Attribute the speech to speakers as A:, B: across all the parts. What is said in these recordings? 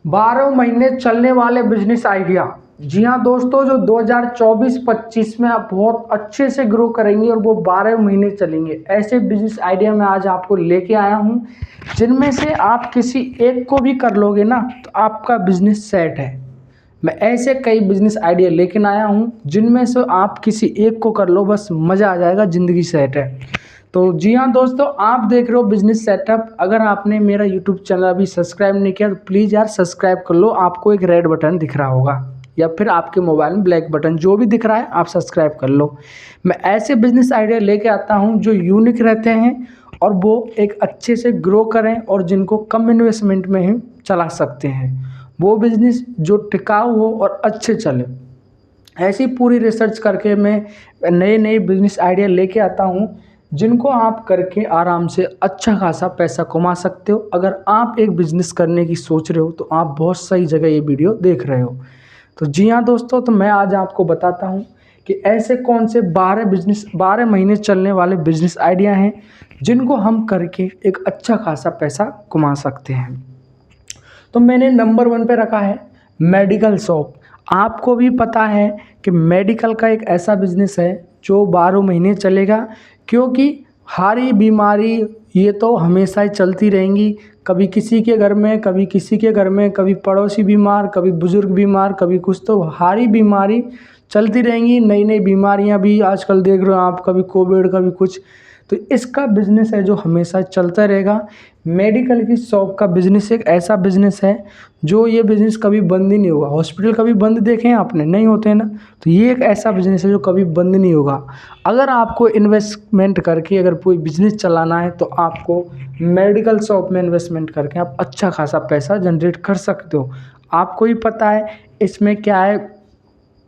A: 12 महीने चलने वाले बिजनेस आइडिया। जी हाँ दोस्तों, जो 2024-25 में आप बहुत अच्छे से ग्रो करेंगे और वो 12 महीने चलेंगे, ऐसे बिजनेस आइडिया मैं आज आपको लेके आया हूँ, जिनमें से आप किसी एक को भी कर लोगे ना तो आपका बिजनेस सेट है। मैं ऐसे कई बिजनेस आइडिया लेके आया हूँ जिनमें से आप किसी एक को कर लो, बस मज़ा आ जाएगा, ज़िंदगी सेट है। तो जी हाँ दोस्तों, आप देख रहे हो बिजनेस सेटअप। अगर आपने मेरा यूट्यूब चैनल अभी सब्सक्राइब नहीं किया तो प्लीज़ यार सब्सक्राइब कर लो। आपको एक रेड बटन दिख रहा होगा या फिर आपके मोबाइल में ब्लैक बटन, जो भी दिख रहा है आप सब्सक्राइब कर लो। मैं ऐसे बिजनेस आइडिया लेके आता हूँ जो यूनिक रहते हैं और वो एक अच्छे से ग्रो करें और जिनको कम इन्वेस्टमेंट में ही चला सकते हैं। वो बिजनेस जो टिकाऊ हो और अच्छे चले। ऐसी पूरी रिसर्च करके मैं नए नए बिजनेस आइडिया लेके आता हूँ जिनको आप करके आराम से अच्छा खासा पैसा कमा सकते हो। अगर आप एक बिजनेस करने की सोच रहे हो तो आप बहुत सही जगह ये वीडियो देख रहे हो। तो जी हाँ दोस्तों, तो मैं आज आपको बताता हूँ कि ऐसे कौन से 12 महीने चलने वाले बिजनेस आइडिया हैं जिनको हम करके एक अच्छा खासा पैसा कमा सकते हैं। तो मैंने नंबर 1 पे रखा है मेडिकल शॉप। आपको भी पता है कि मेडिकल का एक ऐसा बिजनेस है जो 12 महीने चलेगा, क्योंकि हारी बीमारी ये तो हमेशा ही चलती रहेंगी। कभी किसी के घर में, कभी किसी के घर में, कभी पड़ोसी बीमार, कभी बुजुर्ग बीमार, कभी कुछ, तो हारी बीमारी चलती रहेंगी। नई नई बीमारियां भी आजकल देख रहे हो आप, कभी कोविड, कभी कुछ। तो इसका बिजनेस है जो हमेशा चलता रहेगा। मेडिकल की शॉप का बिजनेस एक ऐसा बिजनेस है जो ये बिजनेस कभी बंद ही नहीं होगा। हॉस्पिटल कभी बंद देखे हैं आपने? नहीं होते हैं ना। तो ये एक ऐसा बिजनेस है जो कभी बंद नहीं होगा। अगर आपको इन्वेस्टमेंट करके अगर कोई बिजनेस चलाना है तो आपको मेडिकल शॉप में इन्वेस्टमेंट करके आप अच्छा खासा पैसा जनरेट कर सकते हो। आपको ही पता है इसमें क्या है,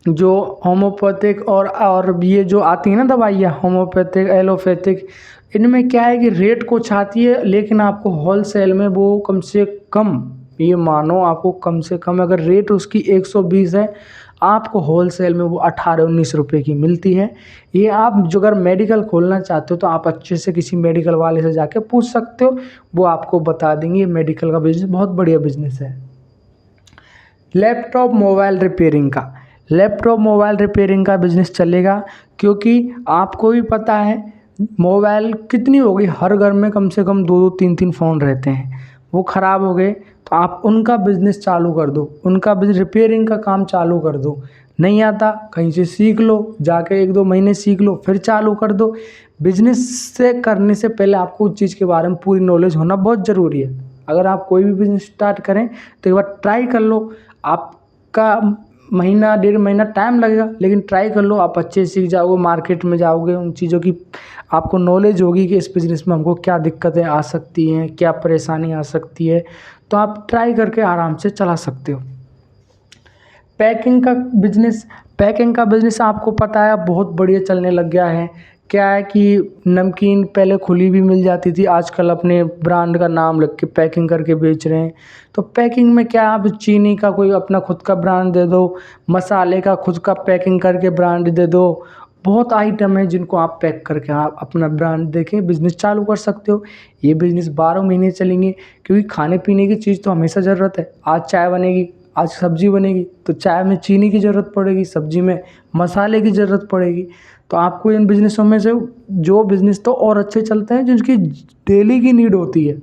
A: जो होम्योपैथिक और ये जो आती है ना दवाइयाँ, होम्योपैथिक, एलोपैथिक, इनमें क्या है कि रेट कुछ आती है लेकिन आपको होलसेल में वो कम से कम, ये मानो आपको कम से कम अगर रेट उसकी 120 है, आपको होलसेल में वो 18-19 रुपए की मिलती है। ये आप जो अगर मेडिकल खोलना चाहते हो तो आप अच्छे से किसी मेडिकल वाले से जाके पूछ सकते हो, वो आपको बता देंगे। मेडिकल का बिजनेस बहुत बढ़िया बिजनेस है। लैपटॉप मोबाइल रिपेयरिंग का बिजनेस चलेगा, क्योंकि आपको भी पता है मोबाइल कितनी हो गई, हर घर में कम से कम 2-2 3-3 फ़ोन रहते हैं। वो ख़राब हो गए तो आप उनका बिजनेस चालू कर दो, उनका रिपेयरिंग का काम चालू कर दो। नहीं आता कहीं से सीख लो, जाके 1-2 महीने सीख लो, फिर चालू कर दो। बिजनेस से करने से पहले आपको उस चीज़ के बारे में पूरी नॉलेज होना बहुत ज़रूरी है। अगर आप कोई भी बिजनेस स्टार्ट करें तो एक बार ट्राई कर लो। आपका महीना 1.5 महीना टाइम लगेगा, लेकिन ट्राई कर लो, आप अच्छे से सीख जाओगे, मार्केट में जाओगे, उन चीज़ों की आपको नॉलेज होगी कि इस बिज़नेस में हमको क्या दिक्कतें आ सकती हैं, क्या परेशानी आ सकती है, तो आप ट्राई करके आराम से चला सकते हो। पैकिंग का बिजनेस पैकिंग का बिजनेस आपको पता है बहुत बढ़िया चलने लग गया है। क्या है कि नमकीन पहले खुली भी मिल जाती थी, आजकल अपने ब्रांड का नाम लिख के पैकिंग करके बेच रहे हैं। तो पैकिंग में क्या, आप चीनी का कोई अपना खुद का ब्रांड दे दो, मसाले का खुद का पैकिंग करके ब्रांड दे दो। बहुत आइटम है जिनको आप पैक करके आप अपना ब्रांड देके बिजनेस चालू कर सकते हो। ये बिजनेस 12 महीने चलेंगे, क्योंकि खाने पीने की चीज़ तो हमेशा ज़रूरत है। आज चाय बनेगी, आज सब्जी बनेगी, तो चाय में चीनी की ज़रूरत पड़ेगी, सब्जी में मसाले की ज़रूरत पड़ेगी। तो आपको इन बिजनेसों में से जो बिजनेस तो और अच्छे चलते हैं जिनकी डेली की नीड होती है,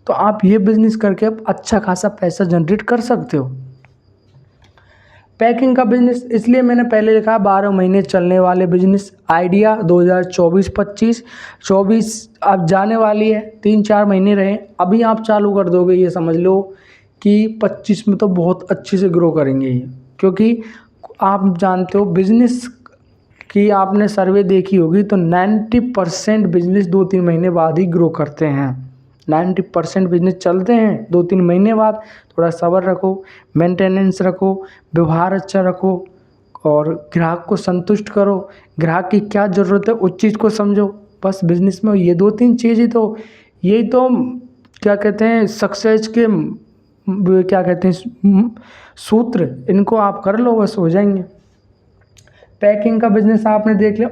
A: तो आप ये बिजनेस करके आप अच्छा खासा पैसा जनरेट कर सकते हो। पैकिंग का बिजनेस इसलिए मैंने पहले लिखा 12 महीने चलने वाले बिजनेस आइडिया 2024-25। 24 अब जाने वाली है, 3-4 महीने रहे, अभी आप चालू कर दोगे, ये समझ लो कि 25 में तो बहुत अच्छे से ग्रो करेंगे ये। क्योंकि आप जानते हो बिजनेस की आपने सर्वे देखी होगी तो 90% बिजनेस 2-3 महीने बाद ही ग्रो करते हैं। 90% बिजनेस चलते हैं 2-3 महीने बाद। थोड़ा सब्र रखो, मेंटेनेंस रखो, व्यवहार अच्छा रखो और ग्राहक को संतुष्ट करो। ग्राहक की क्या ज़रूरत है उस चीज़ को समझो। बस बिजनेस में ये 2-3 चीज़ ही तो, यही तो क्या कहते हैं सक्सेस के क्या कहते हैं सूत्र, इनको आप कर लो, बस हो जाएंगे। पैकिंग का बिजनेस आपने देख लिया।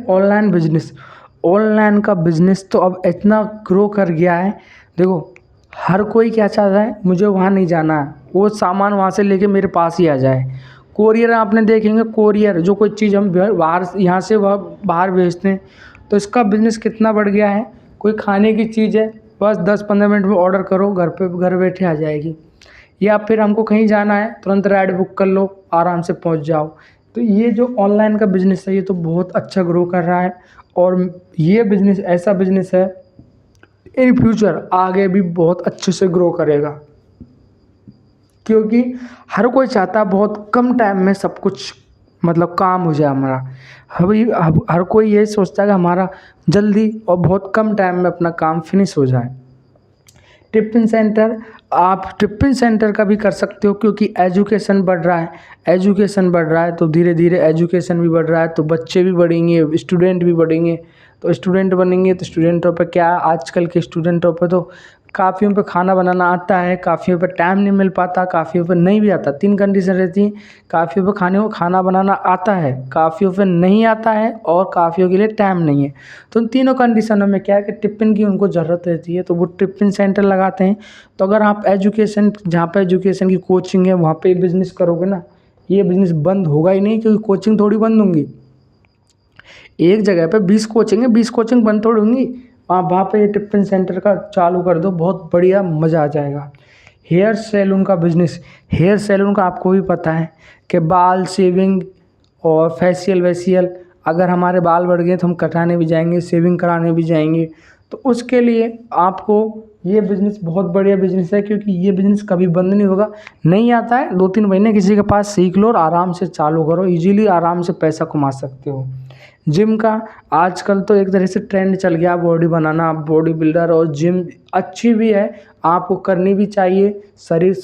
A: ऑनलाइन का बिजनेस तो अब इतना ग्रो कर गया है। देखो हर कोई क्या चाहता है, मुझे वहाँ नहीं जाना है, वो सामान वहाँ से लेके मेरे पास ही आ जाए। कोरियर आपने देखेंगे, कोरियर जो कोई चीज़ हम बाहर यहाँ से वह बाहर भेजते हैं, तो इसका बिज़नेस कितना बढ़ गया है। कोई खाने की चीज़ है, बस 10-15 मिनट में ऑर्डर करो, घर बैठे आ जाएगी। या फिर हमको कहीं जाना है, तुरंत राइड बुक कर लो, आराम से पहुँच जाओ। तो ये जो ऑनलाइन का बिज़नेस है, ये तो बहुत अच्छा ग्रो कर रहा है। और ये बिज़नेस ऐसा बिज़नेस है, इन फ्यूचर आगे भी बहुत अच्छे से ग्रो करेगा, क्योंकि हर कोई चाहता है बहुत कम टाइम में सब कुछ मतलब काम हो जाए हमारा। हर कोई ये सोचता है कि हमारा जल्दी और बहुत कम टाइम में अपना काम फिनिश हो जाए। टिफ़िन सेंटर, आप टिफ़िन सेंटर का भी कर सकते हो, क्योंकि एजुकेशन बढ़ रहा है। एजुकेशन बढ़ रहा है तो धीरे धीरे एजुकेशन भी बढ़ रहा है, तो बच्चे भी बढ़ेंगे, स्टूडेंट भी बढ़ेंगे। तो स्टूडेंट बनेंगे तो स्टूडेंटों पे क्या, आजकल के स्टूडेंटों पे तो काफ़ियों पे खाना बनाना आता है, काफ़ियों पे टाइम नहीं मिल पाता, काफ़ियों पे नहीं भी आता। 3 कंडीशन रहती हैं, काफ़ियों पे खाना बनाना आता है, काफ़ियों पे नहीं आता है और काफ़ियों के लिए टाइम नहीं है। तो इन तीनों कंडीशनों में क्या है कि टिफ़िन की उनको ज़रूरत रहती है, तो वो टिफ़िन सेंटर लगाते हैं। तो अगर आप एजुकेशन, जहाँ पे एजुकेशन की कोचिंग है वहाँ पे बिज़नेस करोगे ना, ये बिज़नेस बंद होगा ही नहीं, क्योंकि कोचिंग थोड़ी बंद होंगी। एक जगह पे 20 कोचिंग है, 20 कोचिंग बंद थोड़ी होंगी। आप वहाँ पे ये टिफ़िन सेंटर का चालू कर दो, बहुत बढ़िया मज़ा आ जाएगा। हेयर सैलून का बिज़नेस, हेयर सैलून का आपको भी पता है कि बाल शेविंग और फेशियल वेशियल, अगर हमारे बाल बढ़ गए तो हम कटाने भी जाएंगे, शेविंग कराने भी जाएंगे। तो उसके लिए आपको ये बिज़नेस बहुत बढ़िया बिज़नेस है, क्योंकि ये बिज़नेस कभी बंद नहीं होगा। नहीं आता है, 2-3 महीने किसी के पास सीख लो और आराम से चालू करो, इजीली आराम से पैसा कमा सकते हो। जिम का आजकल तो एक तरह से ट्रेंड चल गया, बॉडी बनाना, बॉडी बिल्डर, और जिम अच्छी भी है, आपको करनी भी चाहिए, शरीर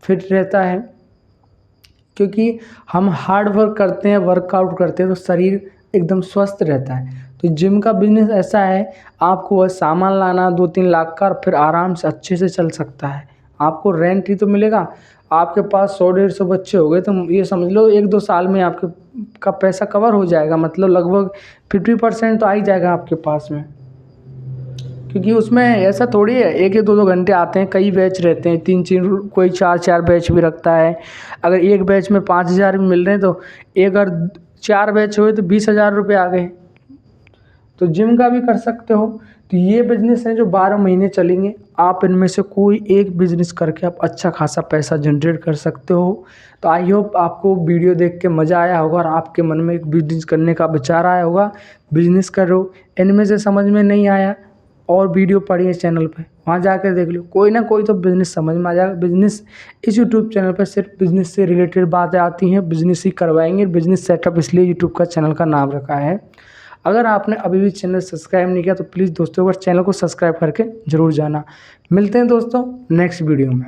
A: फिट रहता है। क्योंकि हम हार्ड वर्क करते हैं, वर्कआउट करते हैं, तो शरीर एकदम स्वस्थ रहता है। तो जिम का बिज़नेस ऐसा है, आपको बस सामान लाना 2-3 लाख का, फिर आराम से अच्छे से चल सकता है। आपको रेंट ही तो मिलेगा। आपके पास 100-150 बच्चे हो गए, तो ये समझ लो 1-2 साल में आपके का पैसा कवर हो जाएगा, मतलब लगभग 50% तो आ ही जाएगा आपके पास में। क्योंकि उसमें ऐसा थोड़ी है 1-1 2-2 घंटे आते हैं, कई बैच रहते हैं, 3-3, कोई 4-4 बैच भी रखता है। अगर एक बैच में 5,000 भी मिल रहे हैं, तो एक अगर 4 बैच हुए तो 20,000 रुपये आ गए। तो जिम का भी कर सकते हो। तो ये बिज़नेस है जो 12 महीने चलेंगे। आप इनमें से कोई एक बिज़नेस करके आप अच्छा खासा पैसा जनरेट कर सकते हो। तो आई होप आपको वीडियो देख के मज़ा आया होगा और आपके मन में एक बिज़नेस करने का विचार आया होगा। बिज़नेस करो। इनमें से समझ में नहीं आया और वीडियो पड़ी है चैनल पे, वहाँ जाकर देख लो, कोई ना कोई तो बिज़नेस समझ में आ जाएगा। बिज़नेस इस यूट्यूब चैनल पर सिर्फ बिज़नेस से रिलेटेड बातें आती हैं, बिज़नेस ही करवाएंगे। बिज़नेस सेटअप इसलिए यूट्यूब का चैनल का नाम रखा है। अगर आपने अभी भी चैनल सब्सक्राइब नहीं किया तो प्लीज़ दोस्तों, अगर चैनल को सब्सक्राइब करके ज़रूर जाना। मिलते हैं दोस्तों नेक्स्ट वीडियो में।